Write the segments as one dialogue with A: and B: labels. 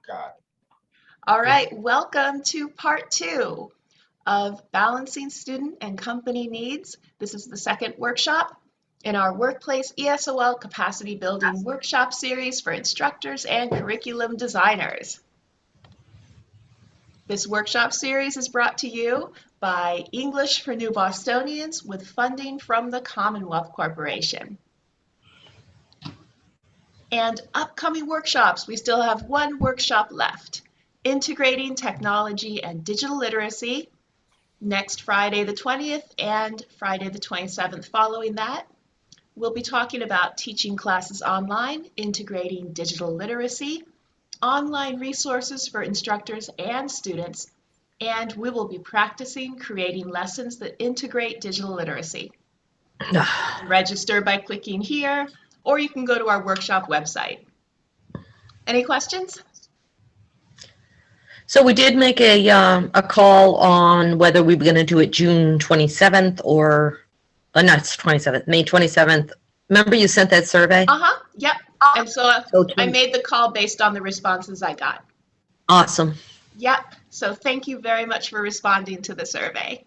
A: God.
B: All right, welcome to part 2 of Balancing Student and Company Needs. This is the second workshop in our Workplace ESOL Capacity Building Workshop Series for instructors and curriculum designers. This workshop series is brought to you by English for New Bostonians with funding from the Commonwealth Corporation. And upcoming workshops, we still have one workshop left. Integrating Technology and Digital Literacy, next Friday the 20th and Friday the 27th following that. We'll be talking about teaching classes online, integrating digital literacy, online resources for instructors and students, and we will be practicing creating lessons that integrate digital literacy. You can register by clicking here, or you can go to our workshop website. Any questions?
C: So we did make a call on whether we were going to do it June 27th or not 27th, May 27th. Remember you sent that survey?
B: Yep. And so I made the call based on the responses I got.
C: Awesome.
B: Yep. So thank you very much for responding to the survey.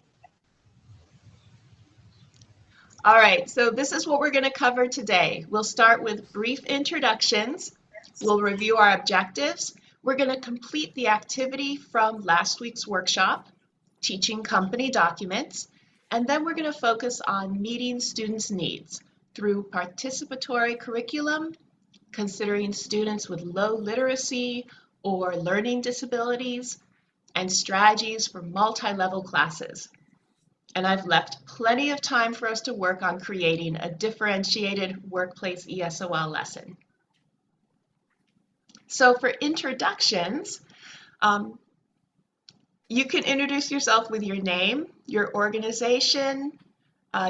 B: All right, so this is what we're going to cover today. We'll start with brief introductions. We'll review our objectives. We're going to complete the activity from last week's workshop, teaching company documents, and then we're going to focus on meeting students' needs through participatory curriculum, considering students with low literacy or learning disabilities, and strategies for multi-level classes. And I've left plenty of time for us to work on creating a differentiated workplace ESOL lesson. So for introductions, you can introduce yourself with your name, your organization,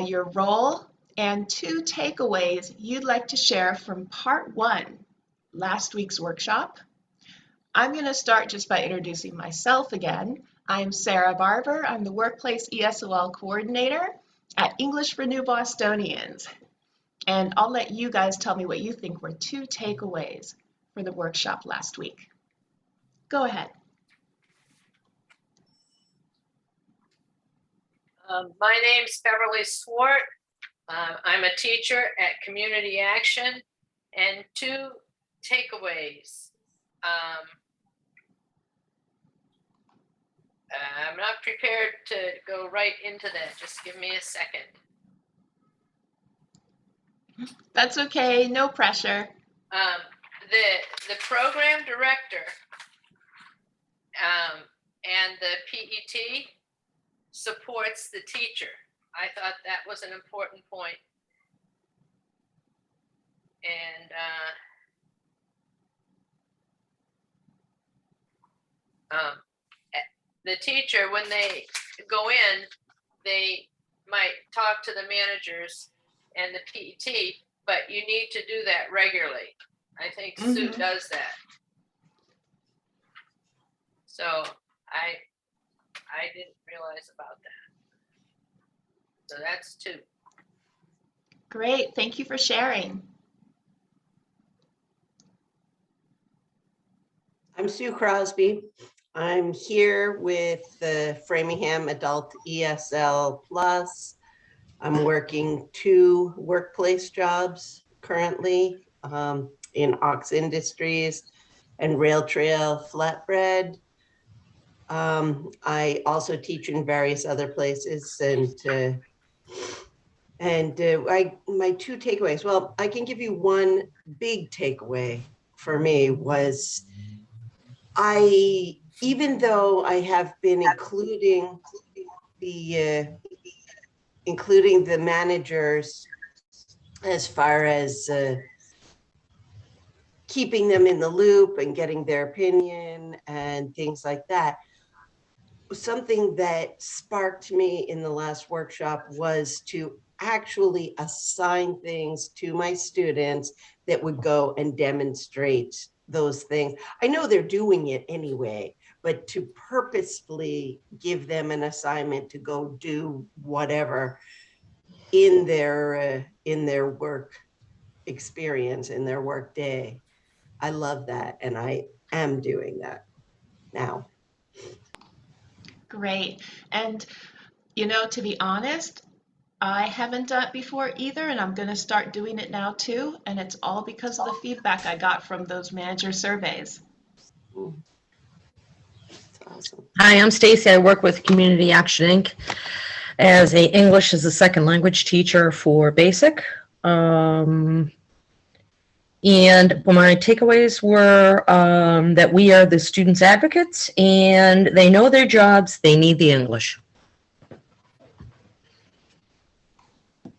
B: your role, and 2 takeaways you'd like to share from part 1, last week's workshop. I'm going to start just by introducing myself again. I'm Sarah Barber. I'm the Workplace ESOL Coordinator at English for New Bostonians. And I'll let you guys tell me what you think were 2 takeaways for the workshop last week. Go ahead.
D: My name's Beverly Swart. I'm a teacher at Community Action. And 2 takeaways. I'm not prepared to go right into that. Just give me a second.
B: That's okay, no pressure.
D: The program director and the PET supports the teacher. I thought that was an important point. And the teacher, when they go in, they might talk to the managers and the PET, but you need to do that regularly. I think Sue does that. So I didn't realize about that. So that's 2.
B: Great, thank you for sharing.
E: I'm Sue Crosby. I'm here with the Framingham Adult ESL Plus. I'm working 2 workplace jobs currently in Ox Industries and Rail Trail Flatbread. I also teach in various other places, and my 2 takeaways. Well, I can give you one big takeaway for me was even though I have been including the managers as far as keeping them in the loop and getting their opinion and things like that. Something that sparked me in the last workshop was to actually assign things to my students that would go and demonstrate those things. I know they're doing it anyway, but to purposefully give them an assignment to go do whatever in their work experience, in their work day. I love that. And I am doing that now.
B: Great. And, to be honest, I haven't done it before either, and I'm going to start doing it now too. And it's all because of the feedback I got from those manager surveys.
E: That's awesome.
C: Hi, I'm Stacy. I work with Community Action Inc. as a English as a second language teacher for basic. And my takeaways were that we are the students' advocates and they know their jobs, they need the English.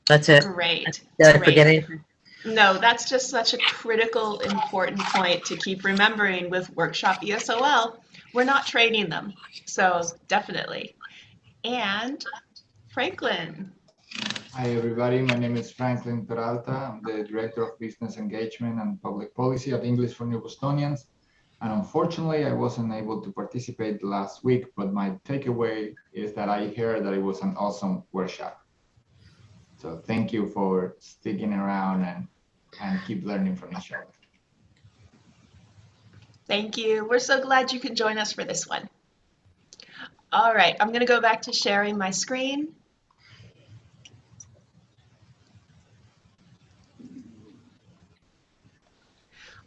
C: That's it.
B: Great.
C: Did I
B: Great.
C: forget anything?
B: No, that's just such a critical, important point to keep remembering with Workshop ESOL. We're not training them, so definitely. And Franklin.
A: Hi, everybody. My name is Franklin Peralta. I'm the Director of Business Engagement and Public Policy at English for New Bostonians. And unfortunately, I wasn't able to participate last week, but my takeaway is that I heard that it was an awesome workshop. So thank you for sticking around and keep learning from each other.
B: Thank you. We're so glad you can join us for this one. All right, I'm going to go back to sharing my screen.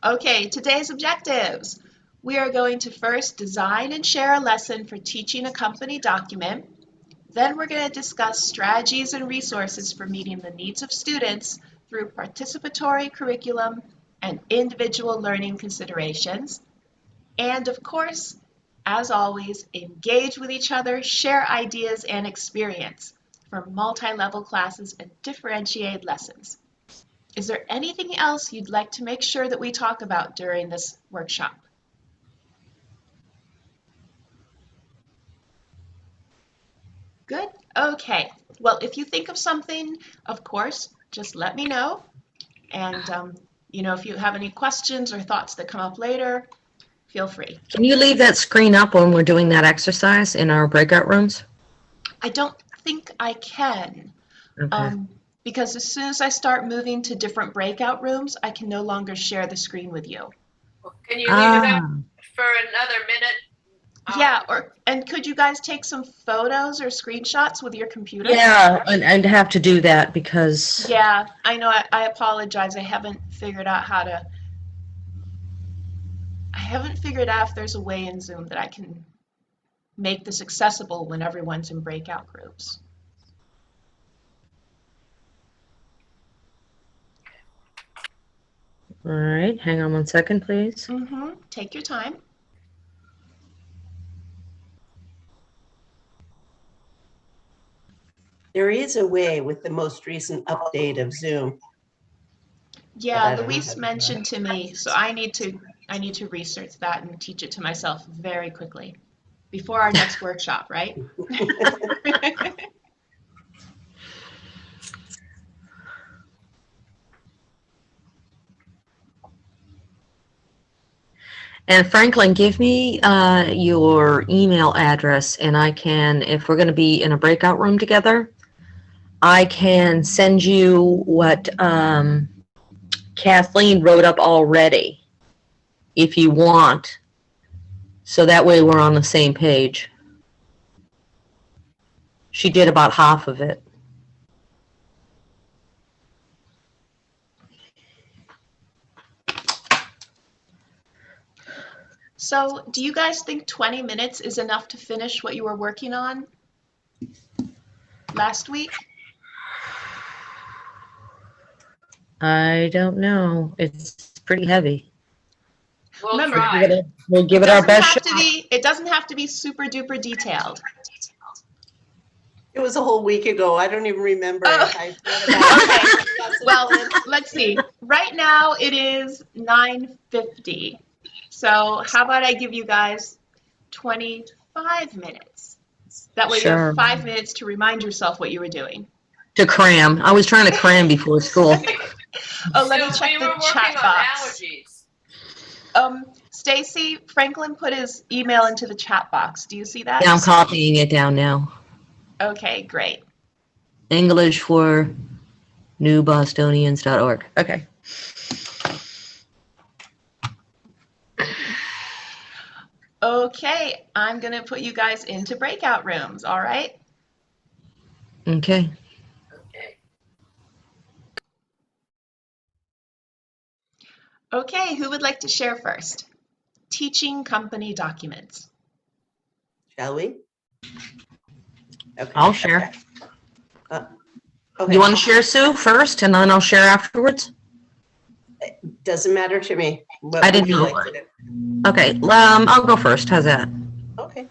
B: Okay, today's objectives. We are going to first design and share a lesson for teaching a company document. Then we're going to discuss strategies and resources for meeting the needs of students through participatory curriculum and individual learning considerations. And of course, as always, engage with each other, share ideas and experience for multi-level classes and differentiated lessons. Is there anything else you'd like to make sure that we talk about during this workshop? Good. Okay. Well, if you think of something, of course, just let me know. And, if you have any questions or thoughts that come up later, feel free.
C: Can you leave that screen up when we're doing that exercise in our breakout rooms?
B: I don't think I can.
C: Okay.
B: Because as soon as I start moving to different breakout rooms, I can no longer share the screen with you.
D: Can you leave it up for another minute?
B: Yeah, and could you guys take some photos or screenshots with your computer?
C: Yeah, and I'd have to do that because...
B: Yeah, I know. I apologize. I haven't figured out if there's a way in Zoom that I can make this accessible when everyone's in breakout groups.
C: All right, hang on one second, please.
B: Take your time.
E: There is a way with the most recent update of Zoom.
B: Yeah, Luis mentioned to me, so I need to research that and teach it to myself very quickly before our next workshop, right?
C: And Franklin, give me your email address and I can, if we're going to be in a breakout room together, I can send you what Kathleen wrote up already, if you want. So that way we're on the same page. She did about half of it.
B: So, do you guys think 20 minutes is enough to finish what you were working on last week?
C: I don't know. It's pretty heavy.
D: We'll
B: Remember,
D: try.
C: We'll give it our best shot.
B: It doesn't have to be super duper detailed.
E: It was a whole week ago. I don't even remember.
B: Oh.
E: If I thought about it.
B: Okay. Well, let's see. Right now it is 9:50. So how about I give you guys 25 minutes? That way you
C: Sure.
B: have 5 minutes to remind yourself what you were doing.
C: To cram. I was trying to cram before school.
B: Oh, let me
D: So
B: check
D: we
B: the
D: were working
B: chat
D: on
B: box.
D: allergies.
B: Stacy, Franklin put his email into the chat box. Do you see that?
C: Yeah, I'm copying it down now.
B: Okay, great.
C: English for newbostonians.org. Okay.
B: Okay, I'm going to put you guys into breakout rooms, all right?
C: Okay.
D: Okay.
B: Okay, who would like to share first? Teaching company documents.
E: Shall we? Okay.
C: I'll share.
E: Okay.
C: You want to share, Sue, first, and then I'll share afterwards?
E: Doesn't matter to me. What
C: I
E: would
C: didn't
E: you
C: know.
E: like to do?
C: Okay, I'll go first. How's that?
E: Okay.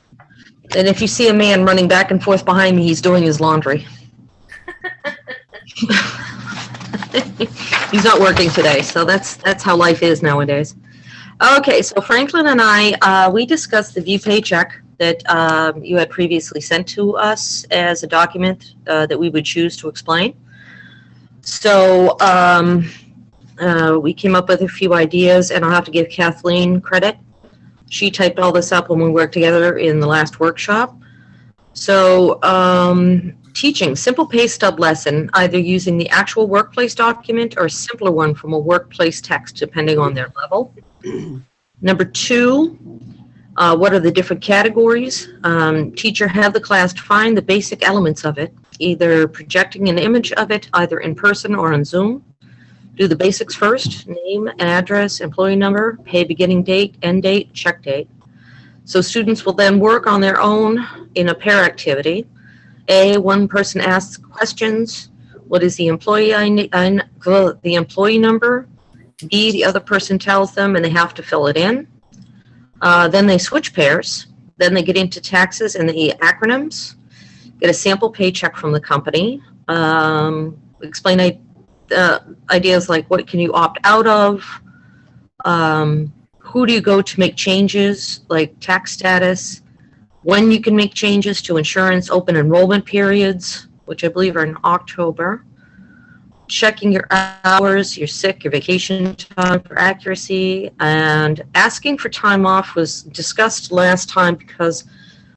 C: And if you see a man running back and forth behind me, he's doing his laundry. He's not working today, so that's how life is nowadays. Okay, so Franklin and I, we discussed the view paycheck that you had previously sent to us as a document that we would choose to explain. So we came up with a few ideas, and I'll have to give Kathleen credit. She typed all this up when we worked together in the last workshop. So teaching simple pay stub lesson, either using the actual workplace document or a simpler one from a workplace text, depending on their level. Number 2, what are the different categories? Teacher have the class find the basic elements of it, either projecting an image of it, either in person or on Zoom. Do the basics first: name, address, employee number, pay beginning date, end date, check date. So students will then work on their own in a pair activity. One person asks questions. What is the employee number? B, the other person tells them, and they have to fill it in. Then they switch pairs. Then they get into taxes and the acronyms. Get a sample paycheck from the company. Explain ideas like what can you opt out of? Who do you go to make changes, like tax status? When you can make changes to insurance open enrollment periods, which I believe are in October. Checking your hours, your sick, your vacation time for accuracy, and asking for time off was discussed last time because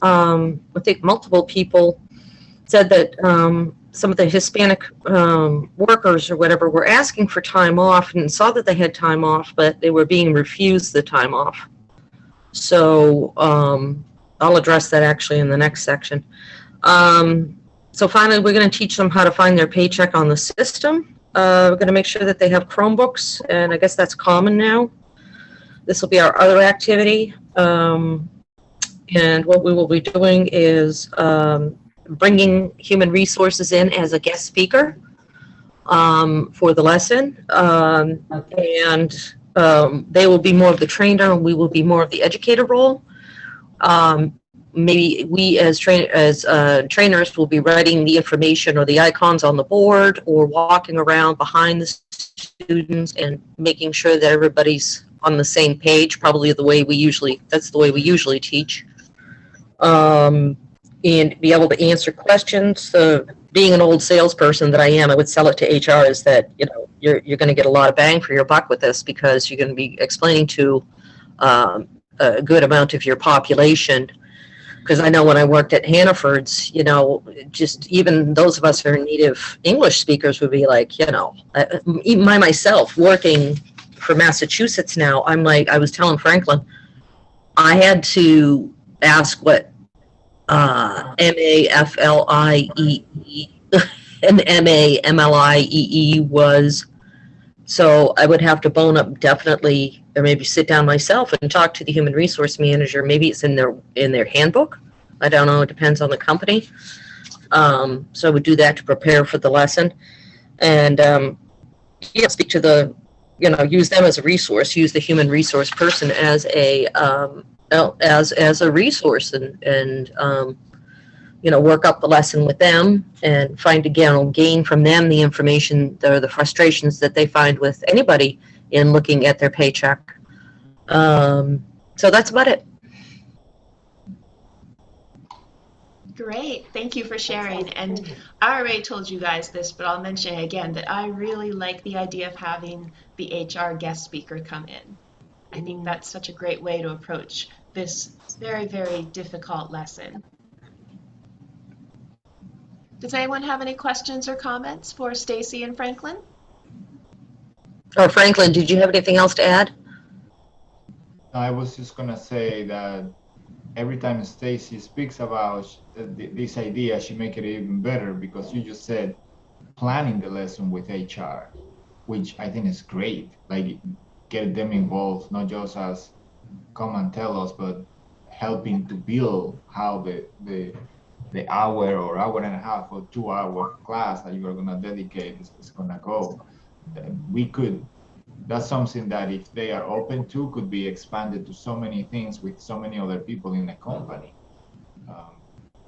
C: I think multiple people said that some of the Hispanic workers or whatever were asking for time off and saw that they had time off, but they were being refused the time off. So I'll address that actually in the next section. So finally, we're going to teach them how to find their paycheck on the system. We're going to make sure that they have Chromebooks, and I guess that's common now. This will be our other activity. And what we will be doing is bringing human resources in as a guest speaker for the lesson. They will be more of the trainer, and we will be more of the educator role. Maybe we as trainers will be writing the information or the icons on the board or walking around behind the students and making sure that everybody's on the same page, probably that's the way we usually teach. And be able to answer questions. So being an old salesperson that I am, I would sell it to HR is that, you're going to get a lot of bang for your buck with this because you're going to be explaining to a good amount of your population. Because I know when I worked at Hannaford's, just even those of us who are native English speakers would be like, even myself working for Massachusetts now, I'm like, I was telling Franklin, I had to ask what MAFLIEE and MAMLIEE was. So I would have to bone up definitely, or maybe sit down myself and talk to the human resource manager. Maybe it's in their handbook. I don't know. It depends on the company. So I would do that to prepare for the lesson, and speak to use them as a resource. Use the human resource person as a resource, and work up the lesson with them and gain from them the information or the frustrations that they find with anybody in looking at their paycheck. So that's about it.
B: Great, thank you for sharing. And I already told you guys this, but I'll mention it again that I really like the idea of having the HR guest speaker come in. I think that's such a great way to approach this very, very difficult lesson. Does anyone have any questions or comments for Stacy and Franklin?
C: Or Franklin, did you have anything else to add?
A: I was just going to say that every time Stacy speaks about this idea, she make it even better because you just said planning the lesson with HR, which I think is great. Like get them involved, not just as come and tell us, but helping to build how the hour or hour and a half or 2 hour class that you are gonna dedicate is gonna go. We could, that's something that if they are open to could be expanded to so many things with so many other people in the company.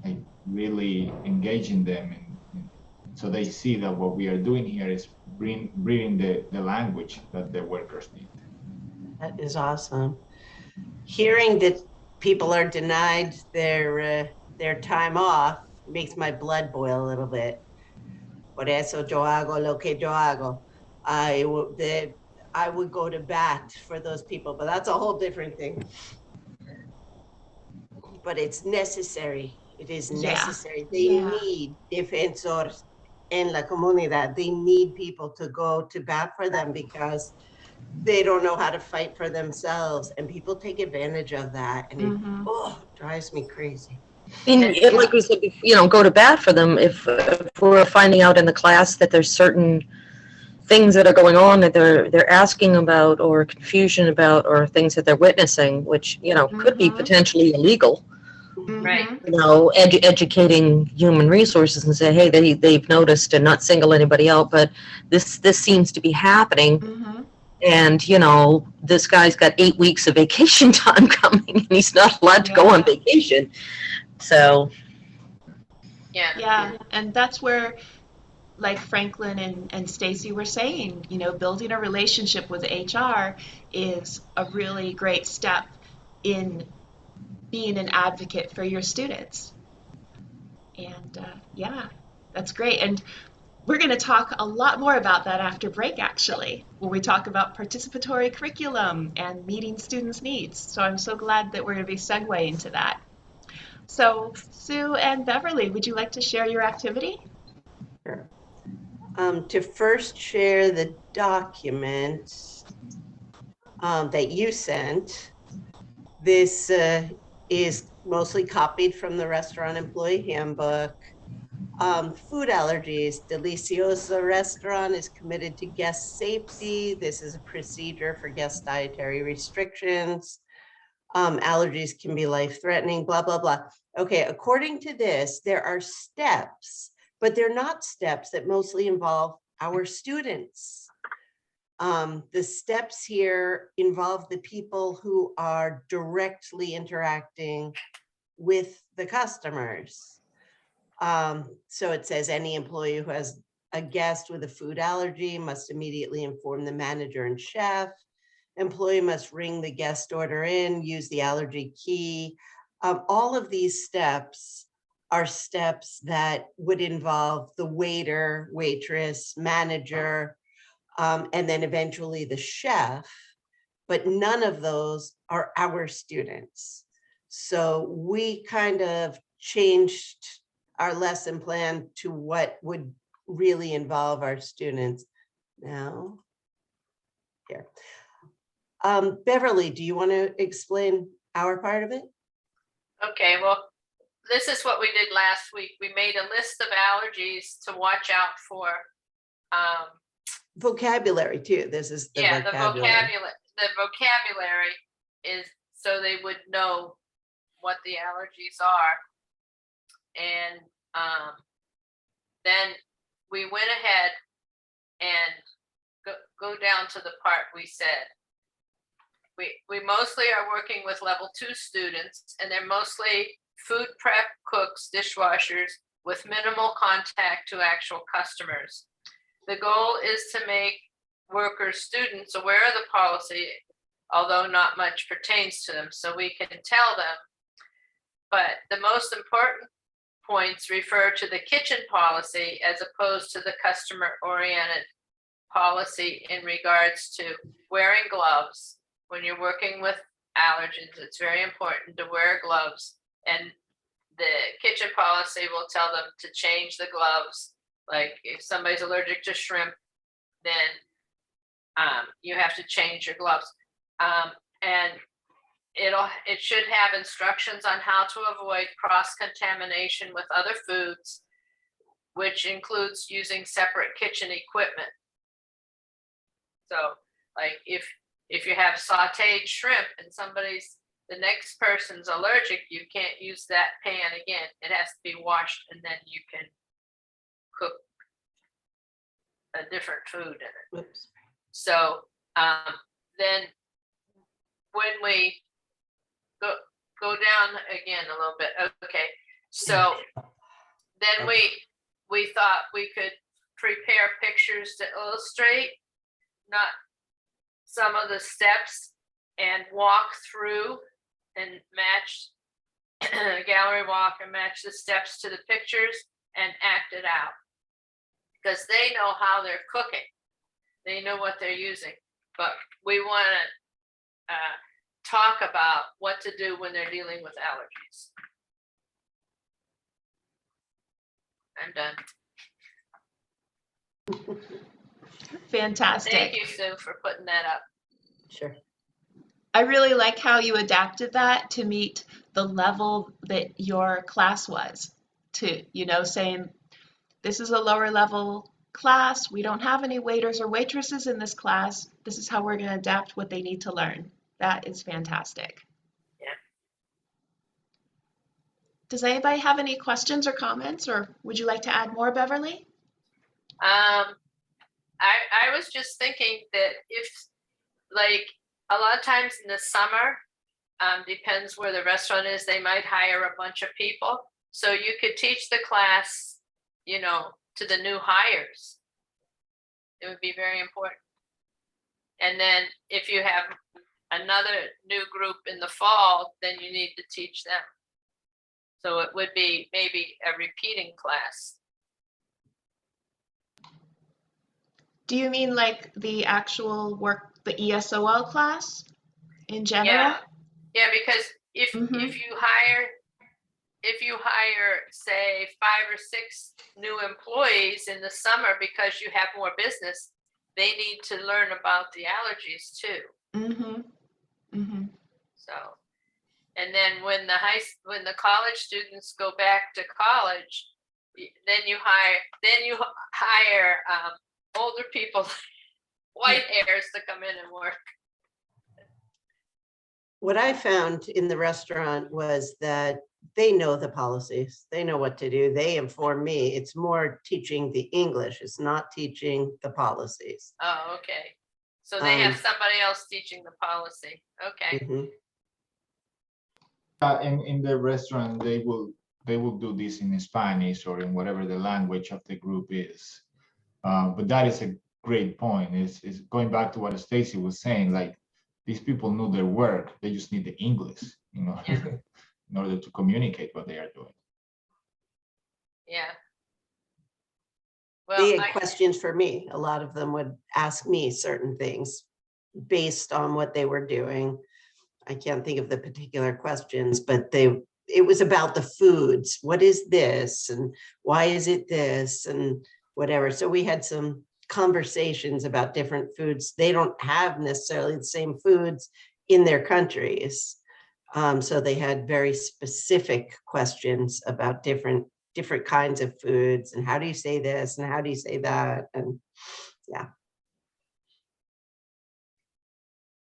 A: Like really engaging them so they see that what we are doing here is bringing the language that the workers need.
E: That is awesome. Hearing that people are denied their time off makes my blood boil a little bit. Por eso yo hago lo que yo hago. I would go to bat for those people, but that's a whole different thing. But it's necessary. It is
B: Yeah.
E: necessary. They need defensores en la comunidad. They need people to go to bat for them because they don't know how to fight for themselves, and people take advantage of that, and it drives me crazy.
C: And like we said, go to bat for them if we're finding out in the class that there's certain things that are going on that they're asking about or confusion about or things that they're witnessing, which could be potentially illegal.
D: Right.
C: Educating human resources and say, hey, they've noticed, and not single anybody out, but this seems to be happening. And this guy's got 8 weeks of vacation time coming, and he's not allowed to go on vacation. So
B: yeah, and that's where, like Franklin and Stacy were saying, building a relationship with HR is a really great step in being an advocate for your students. And that's great. And we're going to talk a lot more about that after break, actually, when we talk about participatory curriculum and meeting students' needs. So I'm so glad that we're going to be segueing to that. So Sue and Beverly, would you like to share your activity?
E: Sure. To first share the document that you sent, this is mostly copied from the restaurant employee handbook. Food allergies. Deliciosa restaurant is committed to guest safety. This is a procedure for guest dietary restrictions. Allergies can be life-threatening, blah, blah, blah. Okay, according to this, there are steps, but they're not steps that mostly involve our students. The steps here involve the people who are directly interacting with the customers. So it says any employee who has a guest with a food allergy must immediately inform the manager and chef. Employee must ring the guest order in, use the allergy key. All of these steps are steps that would involve the waiter, waitress, manager, and then eventually the chef, but none of those are our students. So we kind of changed our lesson plan to what would really involve our students. Now, here. Beverly, do you want to explain our part of it?
D: Okay, well, this is what we did last week. We made a list of allergies to watch out for.
E: Vocabulary too. This is the vocabulary.
D: The vocabulary is so they would know what the allergies are. And then we went ahead and go down to the part we said. We mostly are working with level 2 students, and they're mostly food prep cooks, dishwashers with minimal contact to actual customers. The goal is to make workers, students aware of the policy, although not much pertains to them, so we can tell them. But the most important points refer to the kitchen policy as opposed to the customer-oriented policy in regards to wearing gloves. When you're working with allergens, it's very important to wear gloves, and the kitchen policy will tell them to change the gloves. Like if somebody's allergic to shrimp, then you have to change your gloves. And it should have instructions on how to avoid cross-contamination with other foods, which includes using separate kitchen equipment. So like if you have sauteed shrimp and the next person's allergic, you can't use that pan again. It has to be washed and then you can cook a different food in it.
E: Whoops.
D: So then when we go down again a little bit, okay. So then we thought we could prepare pictures to illustrate not some of the steps and walk through and match gallery walk and match the steps to the pictures and act it out, because they know how they're cooking, they know what they're using, but we want to talk about what to do when they're dealing with allergies. I'm done.
B: Fantastic.
D: Thank you, Sue, for putting that up.
E: Sure.
B: I really like how you adapted that to meet the level that your class was, to, saying this is a lower level class. We don't have any waiters or waitresses in this class. This is how we're going to adapt what they need to learn. That is fantastic.
D: Yeah.
B: Does anybody have any questions or comments, or would you like to add more, Beverly?
D: I was just thinking that if, like, a lot of times in the summer, depends where the restaurant is, they might hire a bunch of people. So you could teach the class, to the new hires. It would be very important. And then if you have another new group in the fall, then you need to teach them. So it would be maybe a repeating class.
B: Do you mean like the actual the ESOL class in general?
D: Yeah, because if you hire say 5 or 6 new employees in the summer because you have more business, they need to learn about the allergies too. So, and then when the college students go back to college, then you hire older people, white hairs, to come in and work.
E: What I found in the restaurant was that they know the policies. They know what to do. They inform me. It's more teaching the English. It's not teaching the policies.
D: Oh, okay. So they have somebody else teaching the policy. Okay.
A: In the restaurant, they will do this in Spanish or in whatever the language of the group is. But that is a great point. It's going back to what Stacy was saying. Like, these people know their work. They just need the English,
D: Yeah.
A: in order to communicate what they are doing.
D: Yeah. Well,
E: They had questions for me. A lot of them would ask me certain things based on what they were doing. I can't think of the particular questions, but it was about the foods. What is this? And why is it this? And whatever. So we had some conversations about different foods. They don't have necessarily the same foods in their countries. So they had very specific questions about different kinds of foods and how do you say this and how do you say that? And yeah.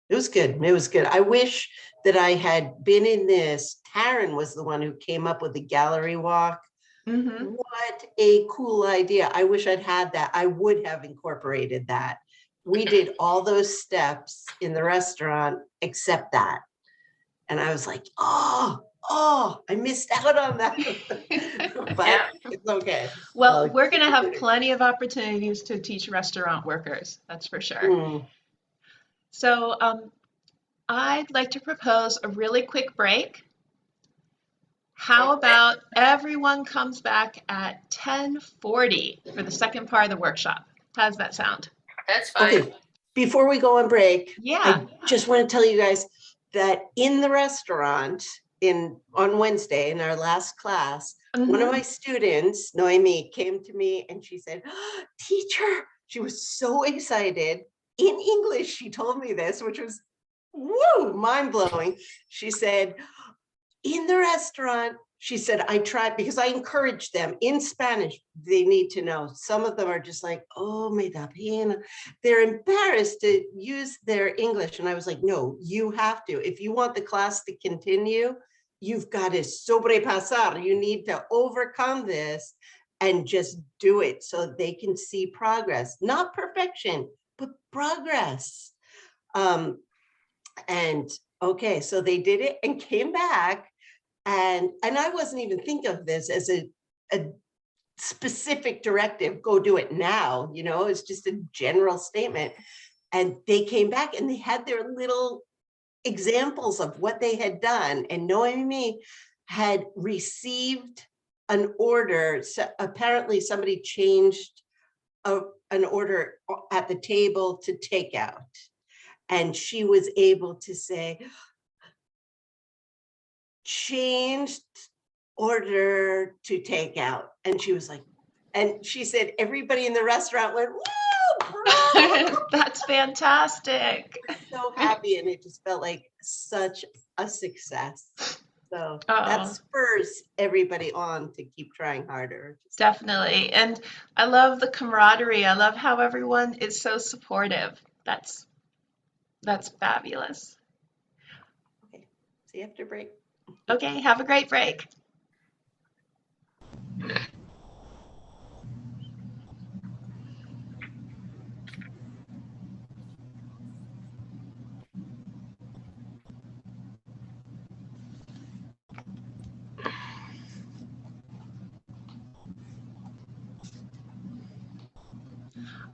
E: It was good. It was good. I wish that I had been in this. Taryn was the one who came up with the gallery walk. What a cool idea. I wish I'd had that. I would have incorporated that. We did all those steps in the restaurant except that. And I was like, oh, I missed out on that. But it's okay.
B: Well, we're going to have plenty of opportunities to teach restaurant workers. That's for sure. So I'd like to propose a really quick break. How about everyone comes back at 10:40 for the second part of the workshop? How does that sound?
D: That's fine. Okay,
E: before we go on break,
B: yeah,
E: I just want to tell you guys that in the restaurant on Wednesday in our last class, one of my students, Noemi, came to me and she said, oh, teacher, she was so excited. In English, she told me this, which was woo, mind blowing. She said, in the restaurant, she said, I tried because I encouraged them in Spanish. They need to know. Some of them are just like, oh, me da pena. They're embarrassed to use their English. And I was like, no, you have to. If you want the class to continue, you've got to sobrepasar. You need to overcome this and just do it so they can see progress, not perfection, but progress. And okay, so they did it and came back. And I wasn't even thinking of this as a specific directive, go do it now, it's just a general statement. And they came back and they had their little examples of what they had done. And knowing me, had received an order. So apparently somebody changed an order at the table to take out. And she was able to say, changed order to take out. And she was like, and she said, everybody in the restaurant went, woo, bro.
B: That's fantastic.
E: So happy. And it just felt like such a success. So that
B: Oh,
E: spurs everybody on to keep trying harder.
B: definitely. And I love the camaraderie. I love how everyone is so supportive. That's fabulous.
E: Okay, see you after break.
B: Okay, have a great break.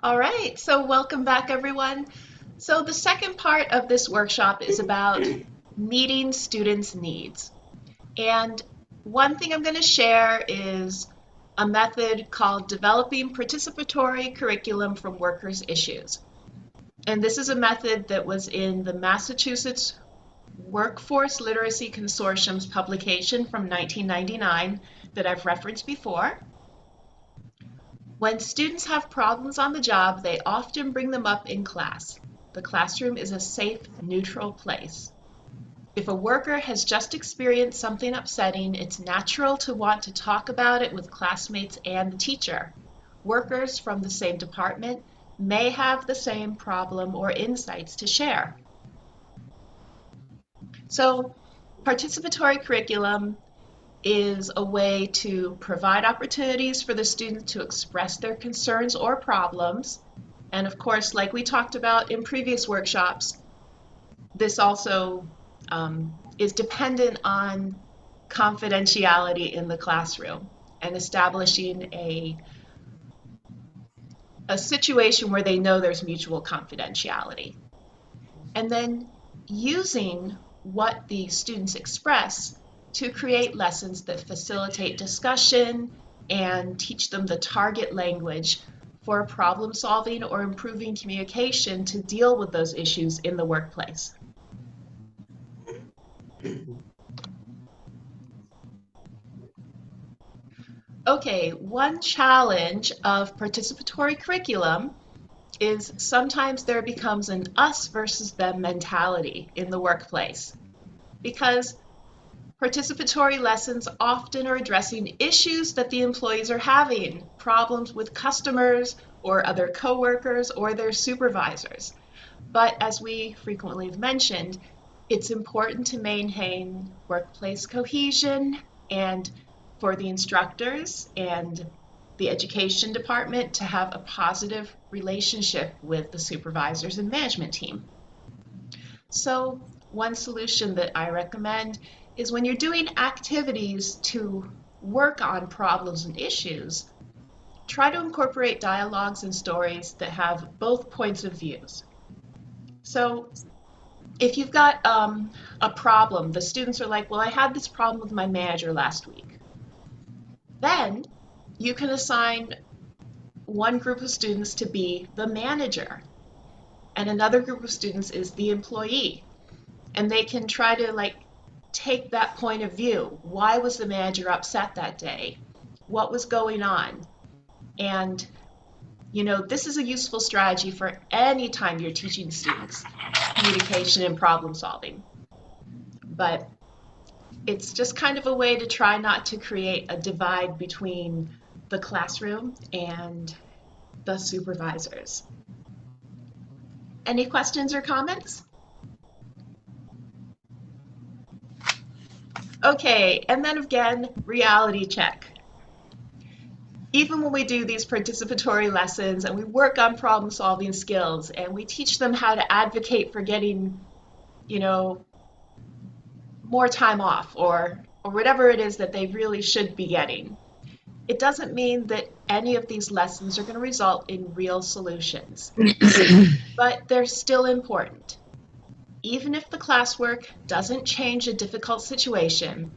B: All right, so welcome back, everyone. So the second part of this workshop is about meeting students' needs. And one thing I'm going to share is a method called developing participatory curriculum from workers' issues. And this is a method that was in the Massachusetts Workforce Literacy Consortium's publication from 1999 that I've referenced before. When students have problems on the job, they often bring them up in class. The classroom is a safe, neutral place. If a worker has just experienced something upsetting, it's natural to want to talk about it with classmates and the teacher. Workers from the same department may have the same problem or insights to share. So, participatory curriculum is a way to provide opportunities for the student to express their concerns or problems. And of course, like we talked about in previous workshops, this also is dependent on confidentiality in the classroom and establishing a situation where they know there's mutual confidentiality. And then using what the students express to create lessons that facilitate discussion and teach them the target language for problem solving or improving communication to deal with those issues in the workplace. Okay, one challenge of participatory curriculum is sometimes there becomes an us versus them mentality in the workplace because participatory lessons often are addressing issues that the employees are having, problems with customers or other coworkers or their supervisors. But as we frequently have mentioned, it's important to maintain workplace cohesion and for the instructors and the education department to have a positive relationship with the supervisors and management team. So one solution that I recommend is when you're doing activities to work on problems and issues, try to incorporate dialogues and stories that have both points of views. So if you've got a problem, the students are like, well, I had this problem with my manager last week. Then you can assign one group of students to be the manager and another group of students is the employee. And they can try to take that point of view. Why was the manager upset that day? What was going on? And You know, this is a useful strategy for any time you're teaching students communication and problem solving. But it's just kind of a way to try not to create a divide between the classroom and the supervisors. Any questions or comments? Okay, and then again, reality check. Even when we do these participatory lessons and we work on problem solving skills and we teach them how to advocate for getting, you know, more time off or whatever it is that they really should be getting, it doesn't mean that any of these lessons are going to result in real solutions. But they're still important. Even if the classwork doesn't change a difficult situation,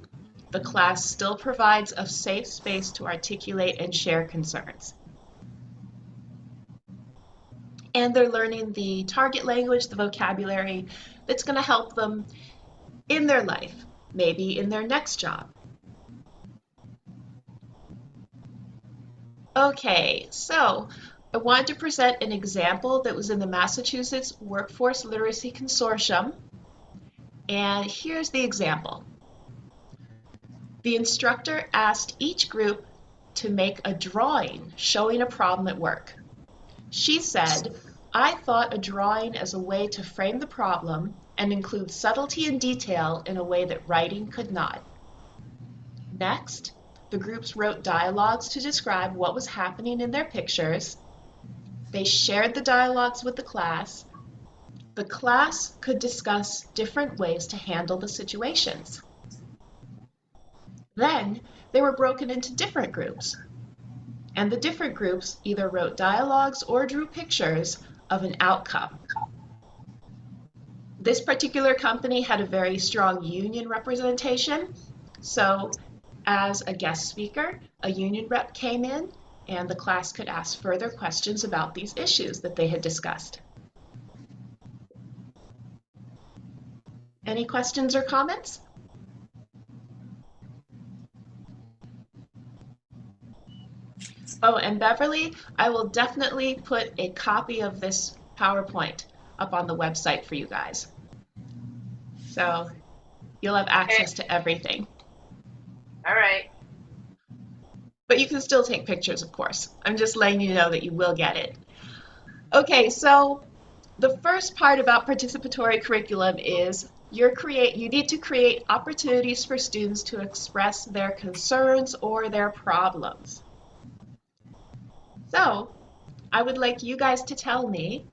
B: the class still provides a safe space to articulate and share concerns. And they're learning the target language, the vocabulary that's going to help them in their life, maybe in their next job. Okay, so I wanted to present an example that was in the Massachusetts Workforce Literacy Consortium. And here's the example. The instructor asked each group to make a drawing showing a problem at work. She said, "I thought a drawing as a way to frame the problem and include subtlety and detail in a way that writing could not." Next, the groups wrote dialogues to describe what was happening in their pictures. They shared the dialogues with the class. The class could discuss different ways to handle the situations. Then they were broken into different groups, and the different groups either wrote dialogues or drew pictures of an outcome. This particular company had a very strong union representation, so as a guest speaker, a union rep came in and the class could ask further questions about these issues that they had discussed. Any questions or comments? Oh, and Beverly, I will definitely put a copy of this PowerPoint up on the website for you guys. So you'll have access to everything.
D: All right.
B: But you can still take pictures, of course. I'm just letting you know that you will get it. Okay, so the first part about participatory curriculum is you need to create opportunities for students to express their concerns or their problems. So I would like you guys to tell me,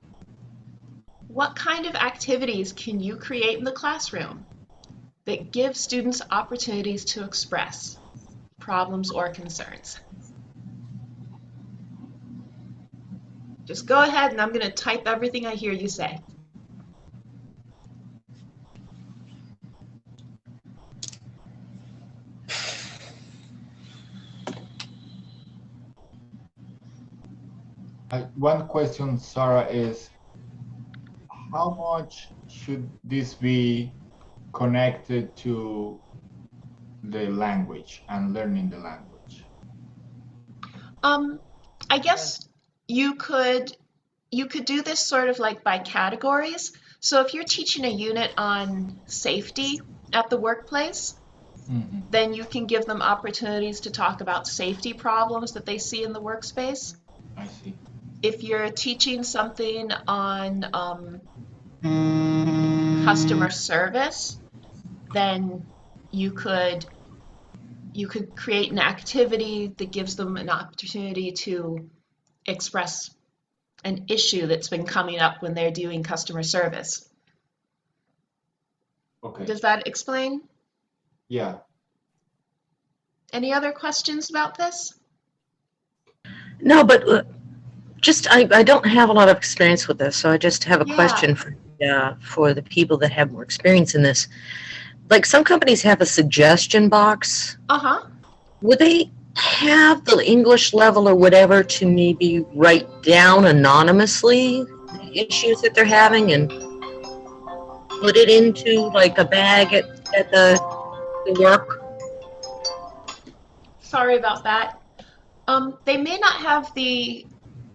B: what kind of activities can you create in the classroom that give students opportunities to express problems or concerns? Just go ahead and I'm going to type everything I hear you say.
A: One question, Sarah, is how much should this be connected to the language and learning the language?
B: I guess you could do this sort of like by categories. So if you're teaching a unit on safety at the workplace, then you can give them opportunities to talk about safety problems that they see in the workspace.
A: I see.
B: If you're teaching something on customer service, then you could create an activity that gives them an opportunity to express an issue that's been coming up when they're doing customer service.
A: Okay.
B: Does that explain?
A: Yeah.
B: Any other questions about this?
C: No, but just I don't have a lot of experience with this, so I just have a question for the people that have more experience in this. Like some companies have a suggestion box.
B: Uh-huh.
C: Would they have the English level or whatever to maybe write down anonymously the issues that they're having and put it into like a bag at the work?
B: Sorry about that. They may not have the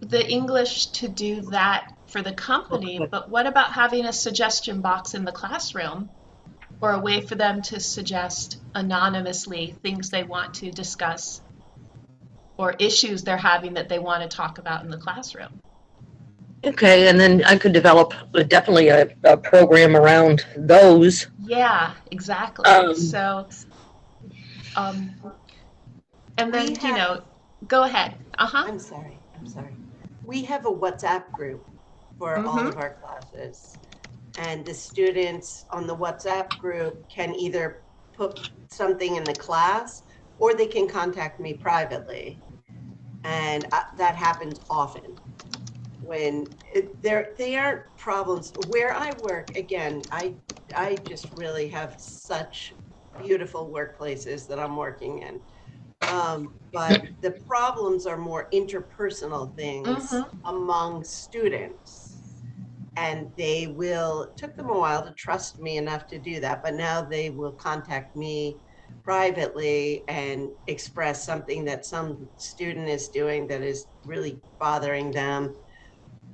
B: the English to do that for the company,
C: Okay.
B: but what about having a suggestion box in the classroom or a way for them to suggest anonymously things they want to discuss or issues they're having that they want to talk about in the classroom?
C: Okay, and then I could develop definitely a program around those.
B: Yeah, exactly.
C: Um,
B: So, um, and
E: We
B: then,
E: have,
B: go ahead. Uh-huh.
E: I'm sorry, I'm sorry. We have a WhatsApp group for all
B: Mm-hmm.
E: of our classes. And the students on the WhatsApp group can either put something in the class or they can contact me privately. And that happens often when they aren't problems. Where I work, again, I just really have such beautiful workplaces that I'm working in. But the problems are more interpersonal things
B: Mm-hmm.
E: among students. And it took them a while to trust me enough to do that, but now they will contact me privately and express something that some student is doing that is really bothering them.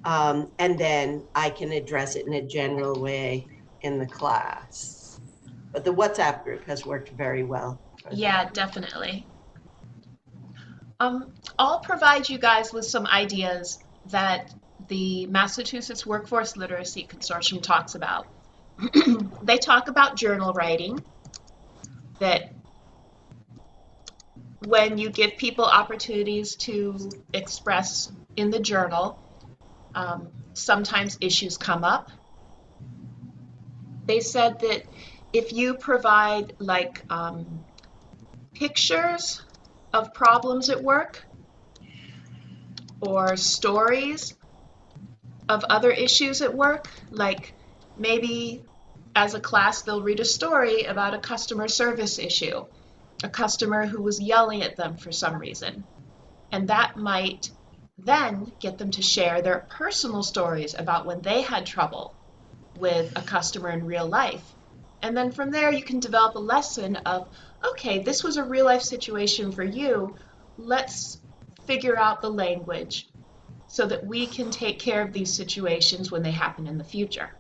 E: And then I can address it in a general way in the class. But the WhatsApp group has worked very well for
B: Yeah,
E: that.
B: definitely. I'll provide you guys with some ideas that the Massachusetts Workforce Literacy Consortium talks about. They talk about journal writing, that when you give people opportunities to express in the journal, sometimes issues come up. They said that if you provide like pictures of problems at work or stories of other issues at work, like maybe as a class they'll read a story about a customer service issue, a customer who was yelling at them for some reason. And that might then get them to share their personal stories about when they had trouble with a customer in real life. And then from there, you can develop a lesson of, okay, this was a real life situation for you. Let's figure out the language so that we can take care of these situations when they happen in the future.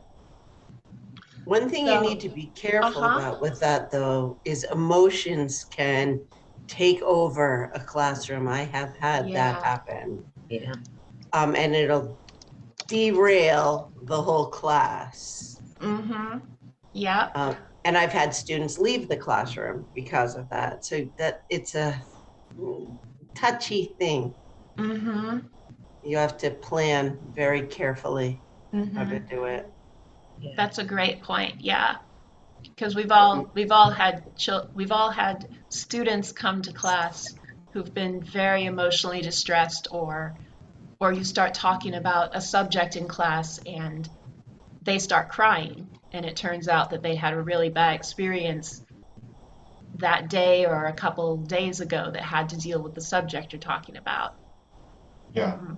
E: One thing you need
B: So,
E: to be careful
B: uh-huh,
E: about with that, though, is emotions can take over a classroom. I have had that
B: yeah,
E: happen.
C: yeah.
E: And it'll derail the whole class.
B: mm-hmm, yeah,
E: And I've had students leave the classroom because of that. So that it's a touchy thing.
B: mm-hmm,
E: You have to plan very carefully how
B: mm-hmm.
E: to do it.
C: Yeah.
B: That's a great point, yeah. Because
E: But
B: we've all had students come to class who've been very emotionally distressed, or you start talking about a subject in class and they start crying, and it turns out that they had a really bad experience that day or a couple days ago that had to deal with the subject you're talking about.
A: Yeah.
B: Hmm.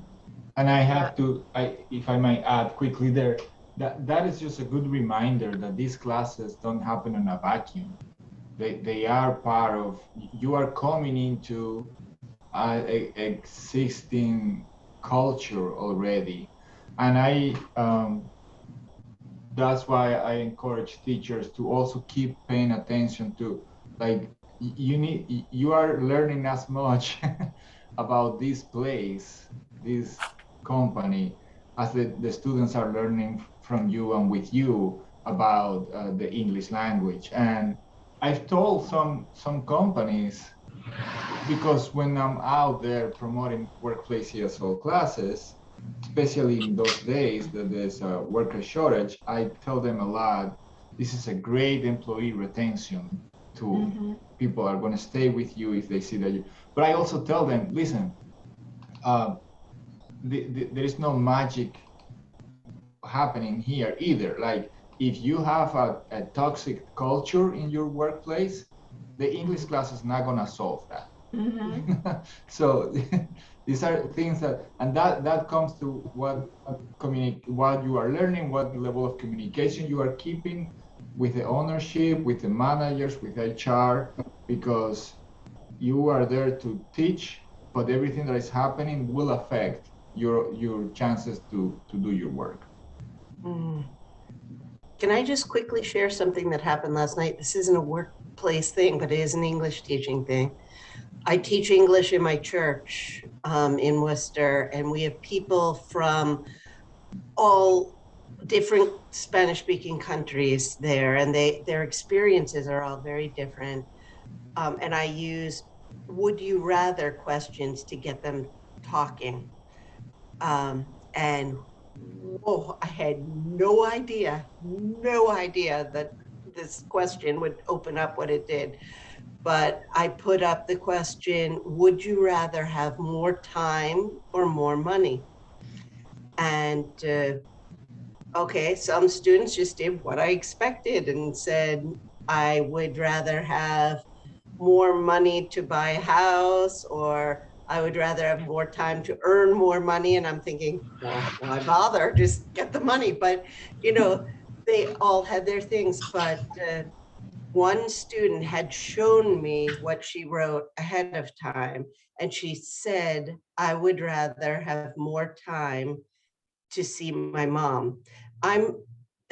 A: And I
B: Yeah.
A: have to, if I might add quickly there, that is just a good reminder that these classes don't happen in a vacuum. They are part of, you are coming into a existing culture already. And that's why I encourage teachers to also keep paying attention to, like, you are learning as much about this place, this company, as the students are learning from you and with you about the English language. And I've told some companies, because when I'm out there promoting workplace ESOL classes, especially in those days that there's a worker shortage, I tell them a lot, this is a great employee retention tool.
B: Mm-hmm.
A: People are going to stay with you if they see that you, but I also tell them, listen, uh, there is no magic happening here either. Like, if you have a toxic culture in your workplace, the English class is not going to solve that.
B: Mm-hmm.
A: So these are things and that comes to what you are learning, what level of communication you are keeping with the ownership, with the managers, with HR, because you are there to teach, but everything that is happening will affect your chances to do your work.
E: Mm. Can I just quickly share something that happened last night? This isn't a workplace thing, but it is an English teaching thing. I teach English in my church in Worcester, and we have people from all different Spanish-speaking countries there, and their experiences are all very different. And I use would you rather questions to get them talking. And whoa, I had no idea that this question would open up what it did. But I put up the question, would you rather have more time or more money? And okay, some students just did what I expected and said, I would rather have more money to buy a house, or I would rather have more time to earn more money. And I'm thinking, well, why bother? Just get the money. But, you know, they all had their things. But one student had shown me what she wrote ahead of time. And she said, I would rather have more time to see my mom. I'm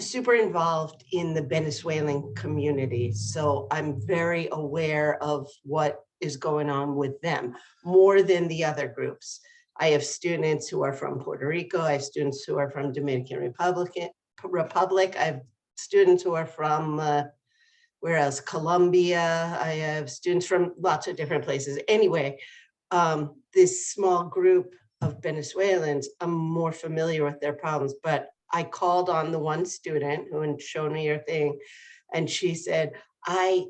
E: super involved in the Venezuelan community, so I'm very aware of what is going on with them more than the other groups. I have students who are from Puerto Rico. I have students who are from Dominican Republic. I have students who are from where else? Colombia. I have students from lots of different places. Anyway, this small group of Venezuelans, I'm more familiar with their problems, but I called on the one student who had shown me her thing, and she said, and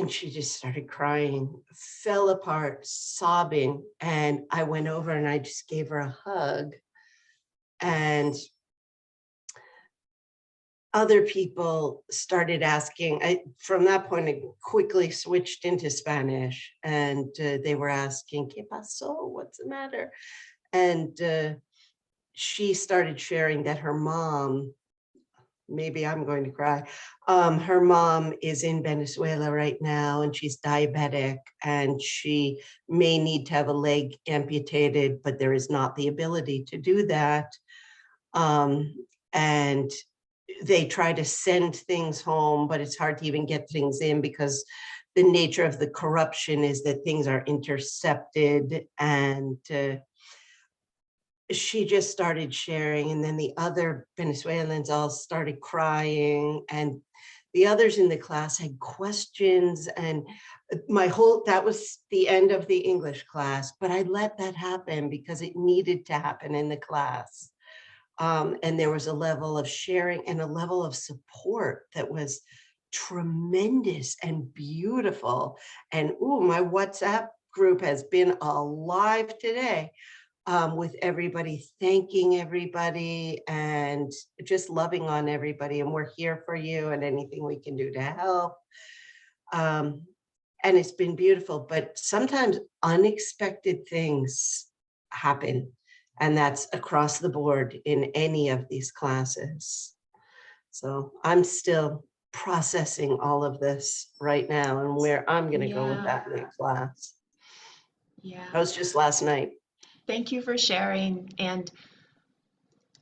E: she just started crying, fell apart, sobbing. And I went over and I just gave her a hug. And other people started asking. From that point, I quickly switched into Spanish, and they were asking, ¿Qué pasó? What's the matter? And she started sharing that her mom, maybe I'm going to cry, her mom is in Venezuela right now, and she's diabetic, and she may need to have a leg amputated, but there is not the ability to do that. And they try to send things home, but it's hard to even get things in because the nature of the corruption is that things are intercepted. And she just started sharing, and then the other Venezuelans all started crying, and the others in the class had questions, and that was the end of the English class, but I let that happen because it needed to happen in the class. And there was a level of sharing and a level of support that was tremendous and beautiful. And my WhatsApp group has been alive today with everybody thanking everybody and just loving on everybody. And we're here for you and anything we can do to help. And it's been beautiful, but sometimes unexpected things happen. And that's across the board in any of these classes. So I'm still processing all of this right now and where I'm going to go with that next class.
B: Yeah.
E: That was just last night.
B: Thank you for sharing. And,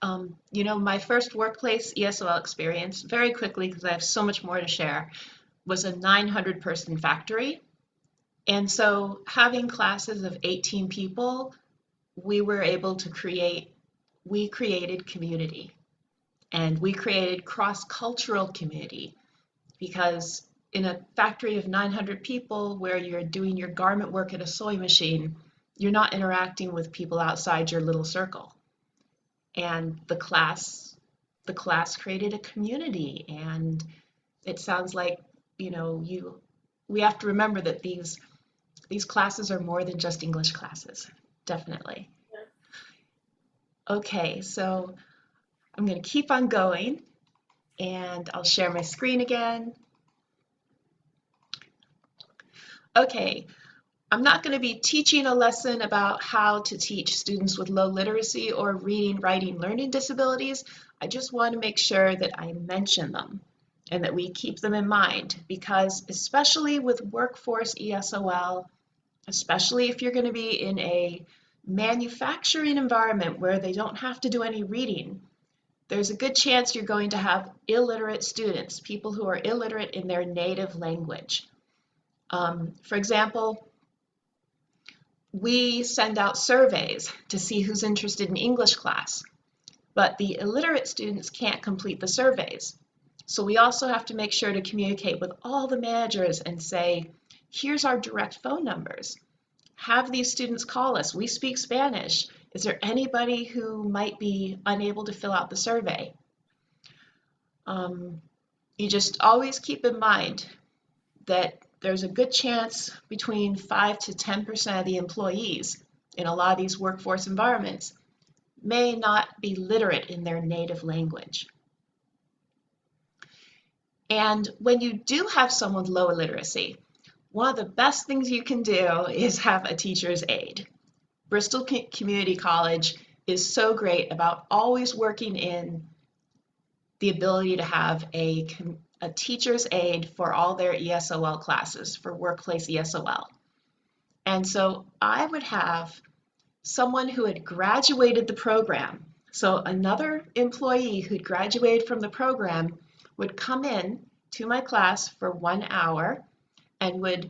B: my first workplace ESOL experience, very quickly, because I have so much more to share, was a 900-person factory. And so having classes of 18 people, we created community, and we created cross-cultural community, because in a factory of 900 people where you're doing your garment work at a sewing machine, you're not interacting with people outside your little circle. And the class created a community, and it sounds like, we have to remember that these classes are more than just English classes, definitely. Okay, so I'm going to keep on going, and I'll share my screen again. Okay, I'm not going to be teaching a lesson about how to teach students with low literacy or reading, writing, learning disabilities. I just want to make sure that I mention them and that we keep them in mind, because especially with Workforce ESOL, especially if you're going to be in a manufacturing environment where they don't have to do any reading. There's a good chance you're going to have illiterate students, people who are illiterate in their native language. For example, we send out surveys to see who's interested in English class, but the illiterate students can't complete the surveys. So we also have to make sure to communicate with all the managers and say, here's our direct phone numbers. Have these students call us. We speak Spanish. Is there anybody who might be unable to fill out the survey? You just always keep in mind that there's a good chance between 5 to 10% of the employees in a lot of these workforce environments may not be literate in their native language. And when you do have someone with low literacy, one of the best things you can do is have a teacher's aide. Bristol Community College is so great about always working in the ability to have a teacher's aide for all their ESOL classes, for Workplace ESOL. And so I would have someone who had graduated the program. So another employee who'd graduated from the program would come in to my class for 1 hour and would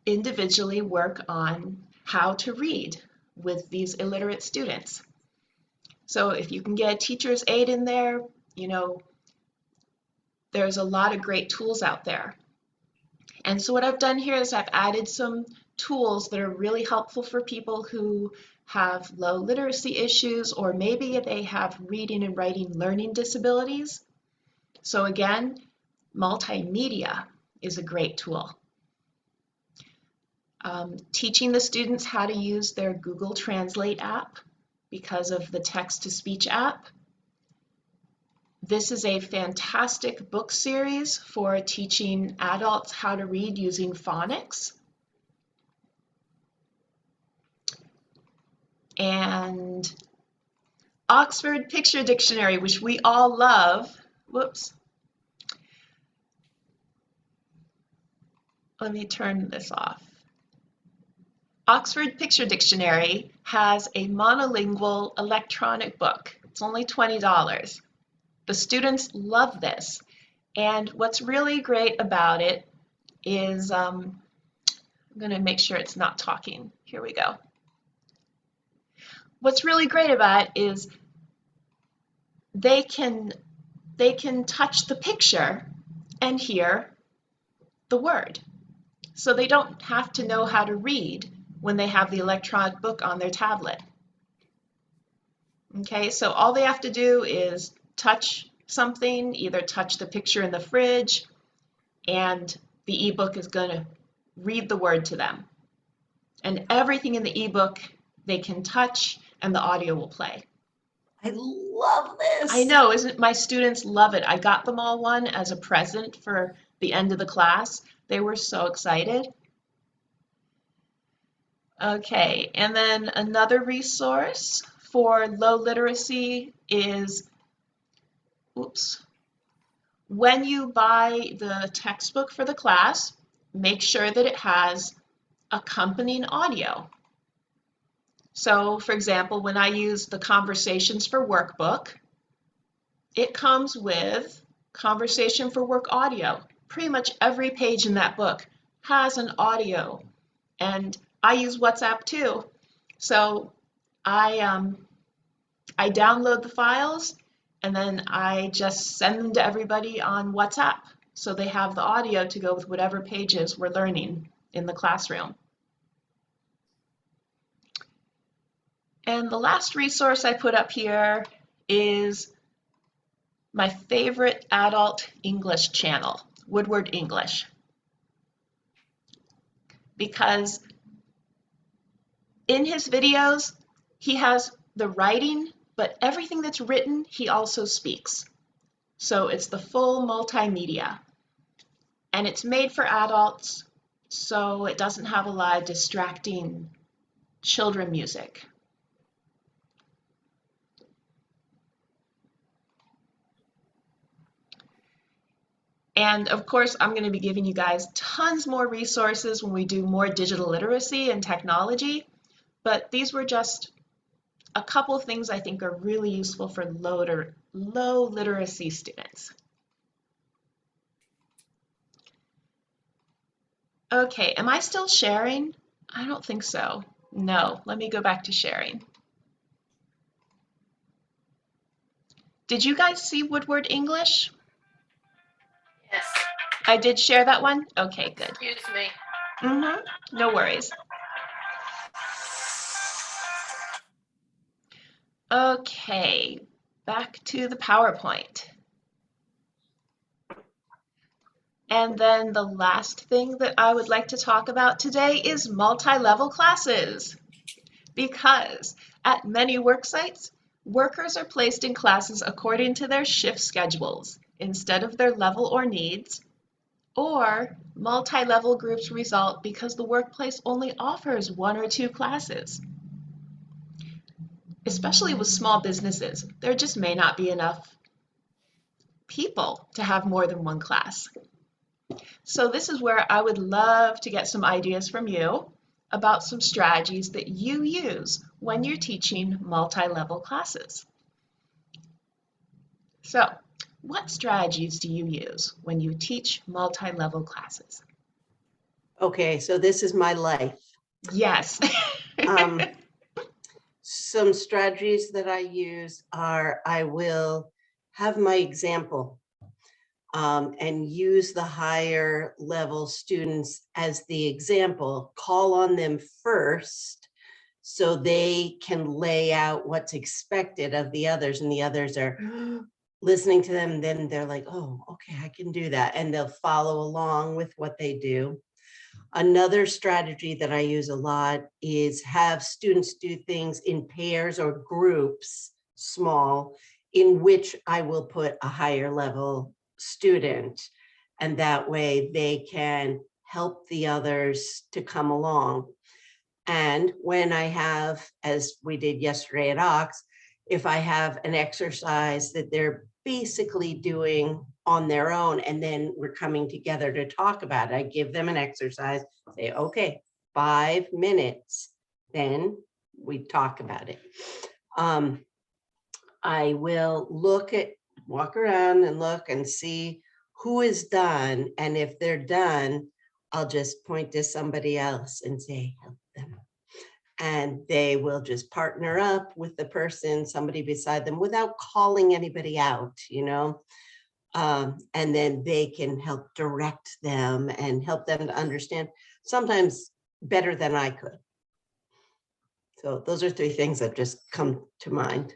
B: individually work on how to read with these illiterate students. So if you can get a teacher's aide in there, you know, there's a lot of great tools out there. And so what I've done here is I've added some tools that are really helpful for people who have low literacy issues, or maybe they have reading and writing learning disabilities. So again, multimedia is a great tool. Teaching the students how to use their Google Translate app because of the text-to-speech app. This is a fantastic book series for teaching adults how to read using phonics. And Oxford Picture Dictionary, which we all love. Whoops. Let me turn this off. Oxford Picture Dictionary has a monolingual electronic book. It's only $20. The students love this. And what's really great about it is, I'm going to make sure it's not talking. Here we go. What's really great about it is they can touch the picture and hear the word. So they don't have to know how to read when they have the electronic book on their tablet. Okay, so all they have to do is touch something, either touch the picture in the fridge, and the ebook is going to read the word to them. And everything in the ebook they can touch, and the audio will play.
E: I love this.
B: I know, isn't my students love it. I got them all one as a present for the end of the class. They were so excited. Okay, and then another resource for low literacy is, oops, when you buy the textbook for the class, make sure that it has accompanying audio. So, for example, when I use the Conversations for Workbook, it comes with Conversation for Work audio. Pretty much every page in that book has an audio, and I use WhatsApp too. So I download the files and then I just send them to everybody on WhatsApp so they have the audio to go with whatever pages we're learning in the classroom. And the last resource I put up here is my favorite adult English channel, Woodward English. Because in his videos, he has the writing, but everything that's written, he also speaks. So it's the full multimedia. And it's made for adults, so it doesn't have a lot of distracting children music. And of course, I'm going to be giving you guys tons more resources when we do more digital literacy and technology. But these were just a couple of things I think are really useful for low literacy students. Okay, am I still sharing? I don't think so. No, let me go back to sharing. Did you guys see Woodward English?
D: Yes.
B: I did share that one? Okay, good.
D: Excuse me.
B: No worries. Okay, back to the PowerPoint. And then the last thing that I would like to talk about today is multi-level classes. Because at many work sites, workers are placed in classes according to their shift schedules instead of their level or needs, or multi-level groups result because the workplace only offers 1 or 2 classes. Especially with small businesses, there just may not be enough people to have more than 1 class. So this is where I would love to get some ideas from you about some strategies that you use when you're teaching multi-level classes. So, what strategies do you use when you teach multi-level classes?
E: Okay, so this is my life.
B: Yes.
E: Some strategies that I use are I will have my example and use the higher level students as the example, call on them first so they can lay out what's expected of the others, and the others are listening to them. Then they're like, oh, okay, I can do that. And they'll follow along with what they do. Another strategy that I use a lot is have students do things in pairs or groups, small, in which I will put a higher level student. And that way they can help the others to come along. And when I have, as we did yesterday at Ox, if I have an exercise that they're basically doing on their own, and then we're coming together to talk about it, I give them an exercise, say, okay, 5 minutes, then we talk about it. I will walk around and look and see who is done. And if they're done, I'll just point to somebody else and say, help them. And they will just partner up with the person, somebody beside them, without calling anybody out, and then they can help direct them and help them to understand, sometimes better than I could. So those are 3 things that just come to mind.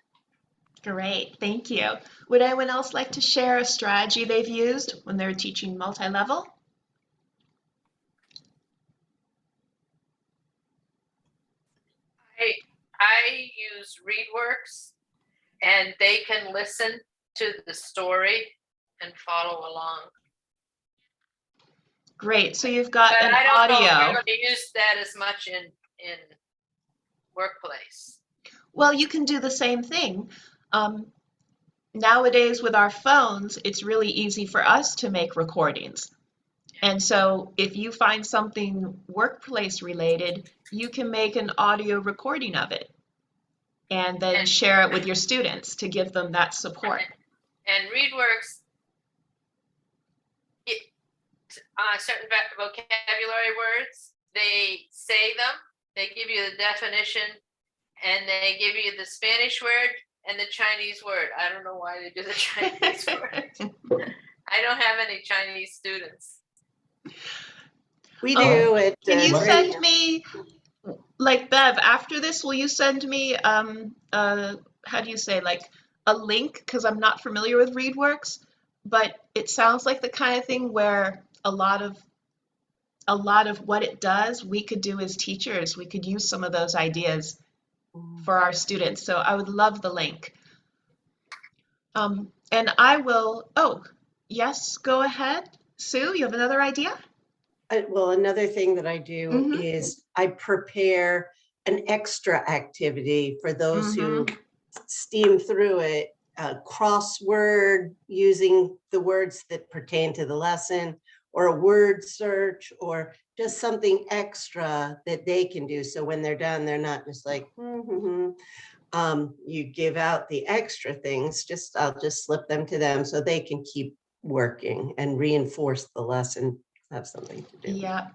B: Great, thank you. Would anyone else like to share a strategy they've used when they're teaching multi-level?
D: I use ReadWorks, and they can listen to the story and follow along.
B: Great, so you've got
D: But
B: an
D: I don't know if
B: audio.
D: you're going to use that as much in Workplace.
B: Well, you can do the same thing. Nowadays with our phones, it's really easy for us to make recordings. And so if you find something workplace related, you can make an audio recording of it and then share it with your students to give them that support.
D: And ReadWorks, certain vocabulary words, they say them, they give you the definition, and they give you the Spanish word and the Chinese word. I don't know why they do the Chinese word. I don't have any Chinese students.
E: We do it.
B: Can you send me, like Bev, after this, will you send me, how do you say, like a link? Because I'm not familiar with ReadWorks, but it sounds like the kind of thing where a lot of what it does, we could do as teachers. We could use some of those ideas for our students. So I would love the link. And I will, yes, go ahead. Sue, you have another idea?
E: Well, another thing that I do is I prepare an extra activity for those who steam through it a crossword using the words that pertain to the lesson, or a word search, or just something extra that they can do. So when they're done, they're not just like, you give out the extra things, I'll just slip them to them so they can keep working and reinforce the lesson, have something to do.
B: Yeah,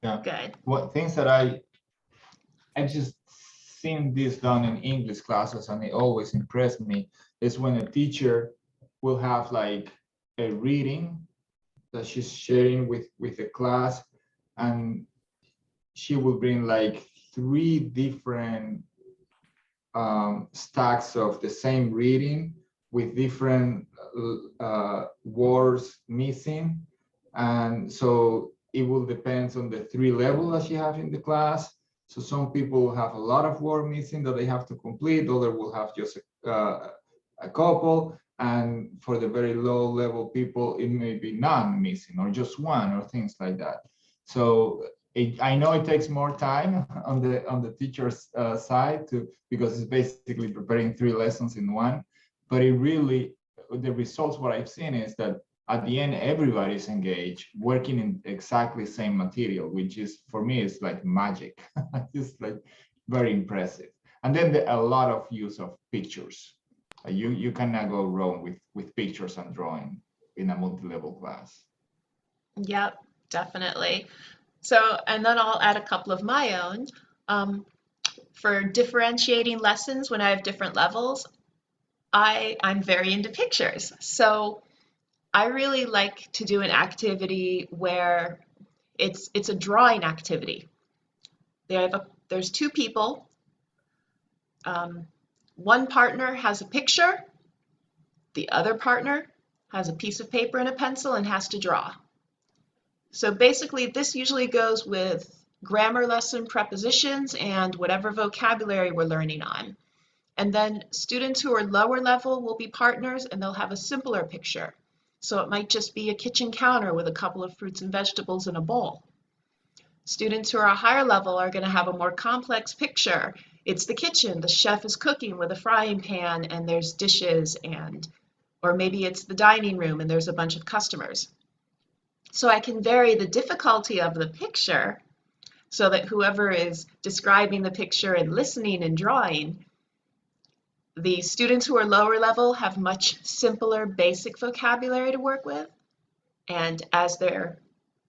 A: Yeah.
B: good.
A: What things that I just seen this done in English classes, and it always impressed me, is when a teacher will have like a reading that she's sharing with the class, and she will bring like 3 different stacks of the same reading with different words missing. And so it will depend on the 3 levels that she has in the class. So some people have a lot of words missing that they have to complete, others will have just a couple. And for the very low level people, it may be none missing or just 1 or things like that. So I know it takes more time on the teacher's side because it's basically preparing 3 lessons in one, but it really, the results what I've seen is that at the end everybody's engaged, working in exactly the same material, which is, for me, is like magic. It's like very impressive. And then a lot of use of pictures. You cannot go wrong with pictures and drawing in a multi-level class.
B: Yep, definitely. So, and then I'll add a couple of my own. For differentiating lessons when I have different levels, I'm very into pictures. So I really like to do an activity where it's a drawing activity. There's 2 people. One partner has a picture. The other partner has a piece of paper and a pencil and has to draw. So basically, this usually goes with grammar lesson prepositions and whatever vocabulary we're learning on. And then students who are lower level will be partners, and they'll have a simpler picture. So it might just be a kitchen counter with a couple of fruits and vegetables in a bowl. Students who are a higher level are going to have a more complex picture. It's the kitchen, the chef is cooking with a frying pan and there's dishes, or maybe it's the dining room and there's a bunch of customers. So I can vary the difficulty of the picture so that whoever is describing the picture and listening and drawing, the students who are lower level have much simpler basic vocabulary to work with. And as their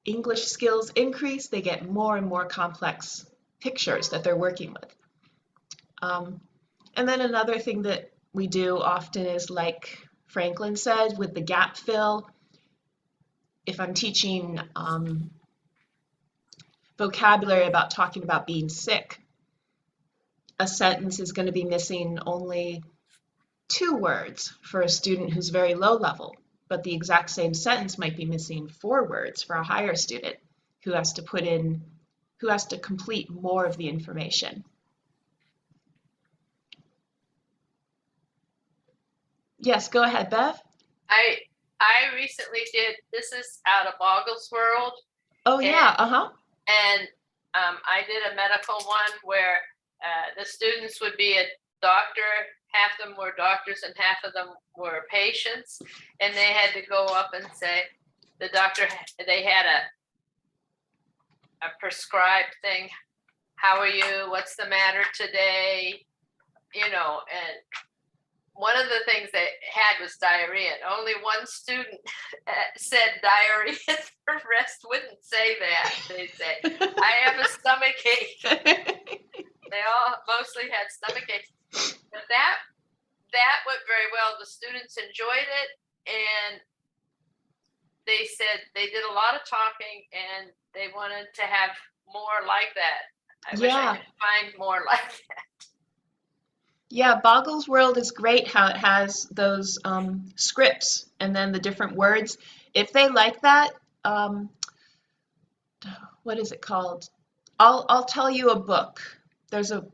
B: English skills increase, they get more and more complex pictures that they're working with. And then another thing that we do often is, like Franklin said, with the gap fill. If I'm teaching vocabulary about talking about being sick, a sentence is going to be missing only 2 words for a student who's very low level, but the exact same sentence might be missing 4 words for a higher student who has to complete more of the information. Yes, go ahead, Bev.
D: I recently this is out of Boggles World.
B: Oh, yeah,
D: And I did a medical one where the students would be a doctor, half of them were doctors and half of them were patients, and they had to go up and say, the doctor, they had a prescribed thing, how are you, what's the matter today, and one of the things they had was diarrhea. Only one student said diarrhea. The rest wouldn't say that. They'd say, I have a stomach ache. They all mostly had stomach aches. But that went very well. The students enjoyed it, and they said they did a lot of talking, and they wanted to have more like that. I wish I could find more like that.
B: Yeah, Boggles World is great how it has those scripts and then the different words. If they like that, what is it called? I'll tell you a book. There's a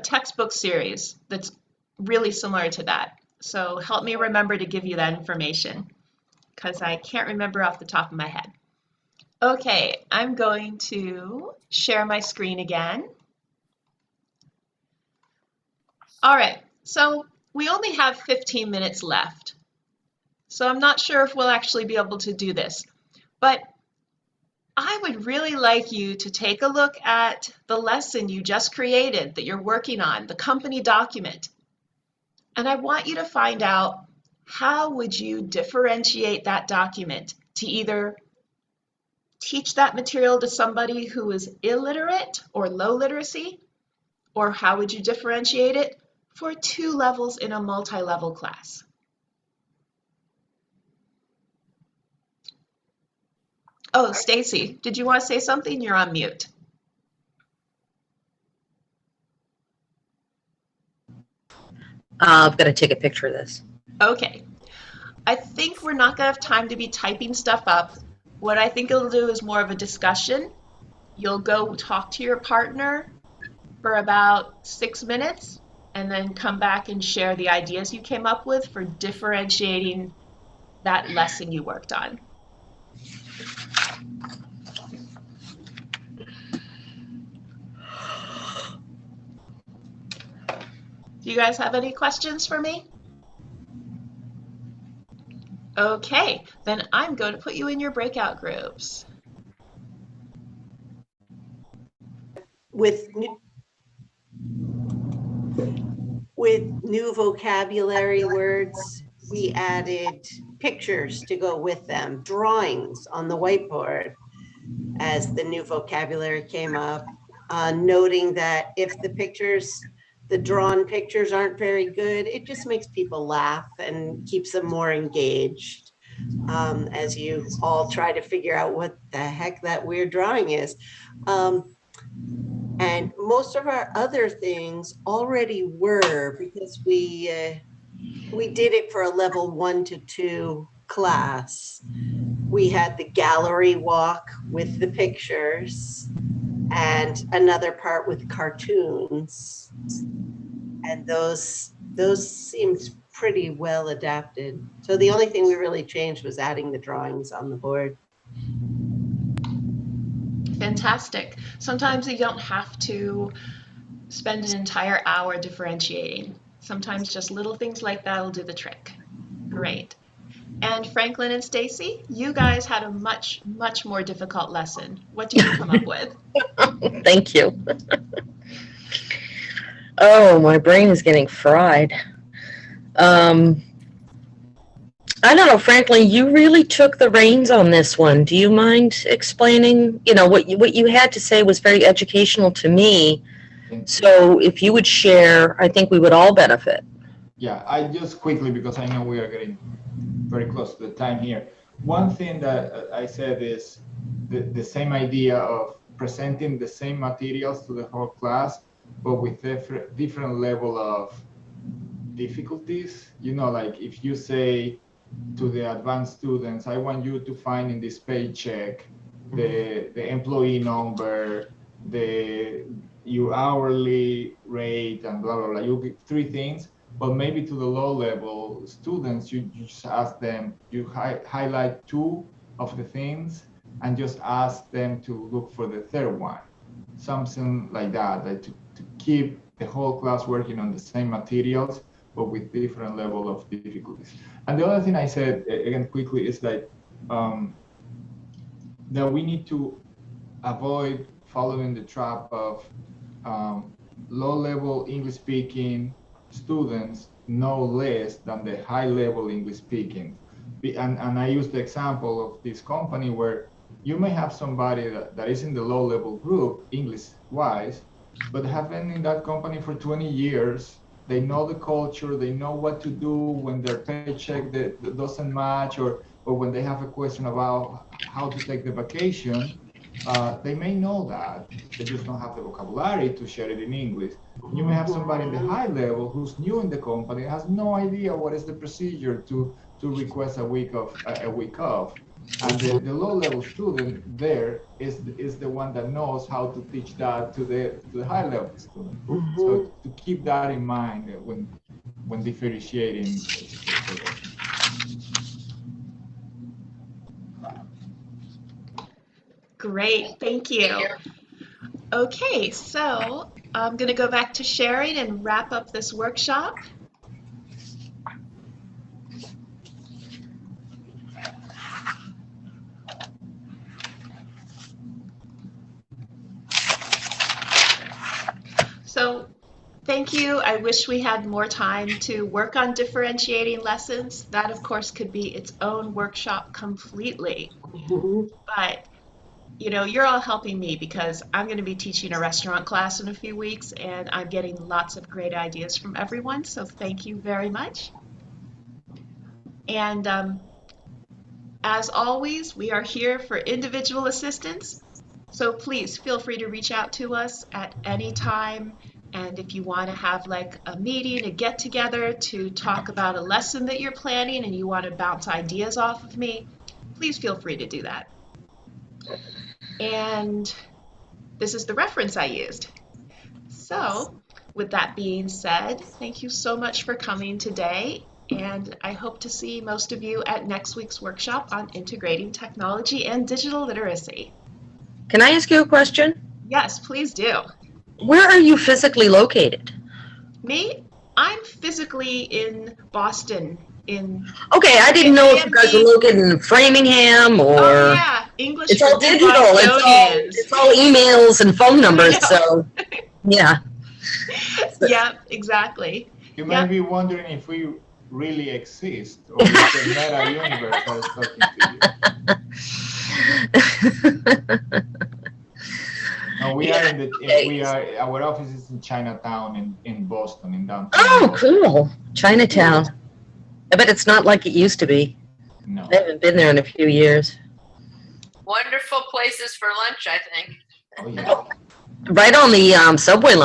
B: textbook series that's really similar to that. So help me remember to give you that information because I can't remember off the top of my head. Okay, I'm going to share my screen again. All right, so we only have 15 minutes left, so I'm not sure if we'll actually be able to do this. But I would really like you to take a look at the lesson you just created that you're working on, the company document. And I want you to find out, how would you differentiate that document to either teach that material to somebody who is illiterate or low literacy, or how would you differentiate it for 2 levels in a multi-level class? Oh, Stacy, did you want to say something? You're on mute.
C: I've got to take a picture of this.
B: Okay. I think we're not going to have time to be typing stuff up. What I think it'll do is more of a discussion. You'll go talk to your partner for about 6 minutes and then come back and share the ideas you came up with for differentiating that lesson you worked on. Do you guys have any questions for me? Okay, then I'm going to put you in your breakout groups.
E: With new vocabulary words, we added pictures to go with them, drawings on the whiteboard as the new vocabulary came up, noting that if the drawn pictures aren't very good, it just makes people laugh and keeps them more engaged, as you all try to figure out what the heck that weird drawing is. And most of our other things already were, because we did it for a level 1 to 2 class. We had the gallery walk with the pictures and another part with cartoons. And those seemed pretty well adapted. So the only thing we really changed was adding the drawings on the board.
B: Fantastic. Sometimes you don't have to spend an entire hour differentiating. Sometimes just little things like that will do the trick. Great. And Franklin and Stacy, you guys had a much, much more difficult lesson. What did you come up with?
C: Thank you. Oh, my brain is getting fried. I don't know, Franklin, you really took the reins on this one. Do you mind explaining? You know, what you had to say was very educational to me. So if you would share, I think we would all benefit.
A: Yeah, I just quickly, because I know we are getting very close to the time here. One thing that I said is the same idea of presenting the same materials to the whole class, but with different level of difficulties. You know, like if you say to the advanced students, I want you to find in this paycheck the employee number, your hourly rate, and blah, blah, blah. You get 3 things. But maybe to the low level students, you just ask them, you highlight 2 of the things and just ask them to look for the third one. Something like that, to keep the whole class working on the same materials, but with different level of difficulties. And the other thing I said, again, quickly, is that we need to avoid following the trap of low-level English-speaking students know less than the high-level English-speaking. And I use the example of this company where you may have somebody that is in the low-level group, English-wise, but have been in that company for 20 years. They know the culture, they know what to do when their paycheck doesn't match, or when they have a question about how to take the vacation. They may know that, they just don't have the vocabulary to share it in English. You may have somebody in the high level who's new in the company, has no idea what is the procedure to request a week off. And the low level student there is the one that knows how to teach that to the high level student. So to keep that in mind when differentiating.
B: Great, thank you. Okay, so I'm going to go back to sharing and wrap up this workshop. So thank you. I wish we had more time to work on differentiating lessons. That, of course, could be its own workshop completely.
E: Mhm.
B: But you're all helping me because I'm going to be teaching a restaurant class in a few weeks, and I'm getting lots of great ideas from everyone. So thank you very much. And as always, we are here for individual assistance. So please feel free to reach out to us at any time. And if you want to have like a meeting, a get together to talk about a lesson that you're planning and you want to bounce ideas off of me, please feel free to do that. And this is the reference I used. So, with that being said, thank you so much for coming today. And I hope to see most of you at next week's workshop on integrating technology and digital literacy.
C: Can I ask you a question?
B: Yes, please do.
C: Where are you physically located?
B: Me, I'm physically in Boston.
C: Okay, I didn't know if you guys were
B: AMD.
C: located in Framingham or.
B: Oh yeah, English
C: It's
B: for
C: all
B: new
C: digital.
B: Bostonians.
C: It's all emails and phone numbers.
B: know.
C: So, yeah.
B: Yep, exactly.
A: You might be wondering if we really exist or if the meta universe that is talking to you. No, we are in the. Our office is in Chinatown in Boston, in downtown.
C: Oh,
A: Boston.
C: cool. Chinatown. I bet it's not like it used to be.
A: No.
C: I haven't been there in a few years.
D: Wonderful places for lunch, I think.
A: Oh yeah.
C: Right on the subway line.